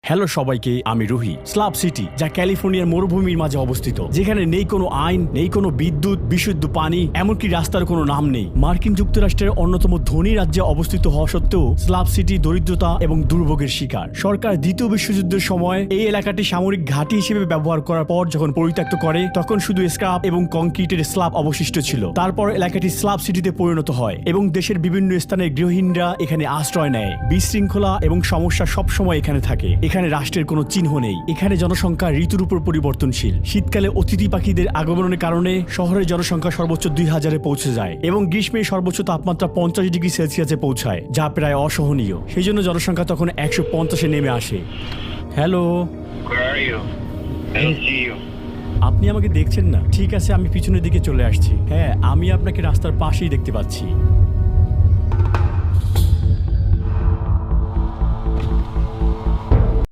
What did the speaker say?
Hello সবাইকে, আমি Ruhi. Slab city, যা ক্যালিফোর্নিয়ার মরুভূমির মাঝে অবস্থিত, যেখানে নেই কোনো আইন, নেই কোনো বিদ্যুৎ, বিশুদ্ধ পানি, এমনকি রাস্তার কোনো নাম নেই। মার্কিন যুক্তরাষ্ট্রের অন্যতম ধনী রাজ্যে অবস্থিত হওয়া সত্ত্বেও স্ল্যাব সিটি দরিদ্রতা এবং দুর্ভোগের শিকার। সরকার দ্বিতীয় বিশ্বযুদ্ধের সময় এই এলাকাটি সামরিক ঘাঁটি হিসেবে ব্যবহার করার পর যখন পরিত্যক্ত করে, তখন শুধু স্ক্র্যাপ এবং কংক্রিটের স্ল্যাব অবশিষ্ট ছিল। তারপর এলাকাটি স্ল্যাব সিটিতে পরিণত হয় এবং দেশের বিভিন্ন স্থানের গৃহহীনরা এখানে আশ্রয় নেয়। বিশৃঙ্খলা এবং সমস্যা সবসময় এখানে থাকে। এখানে রাষ্ট্রের কোনো চিহ্ন নেই। এখানে জনসংখ্যা ঋতুর উপর পরিবর্তনশীল। শীতকালে অতিথি পাখিদের আগমনের কারণে শহরের জনসংখ্যা সর্বোচ্চ 2000-এ পৌঁছে যায় এবং গ্রীষ্মে সর্বোচ্চ তাপমাত্রা 50 ডিগ্রি সেলসিয়াসে পৌঁছায়, যা প্রায় অসহনীয়। সেই জন্য জনসংখ্যা তখন 150-এ নেমে আসে। হ্যালো, আপনি আমাকে দেখছেন না? ঠিক আছে, আমি পিছনের দিকে চলে আসছি। হ্যাঁ, আমি আপনাকে রাস্তার পাশেই দেখতে পাচ্ছি।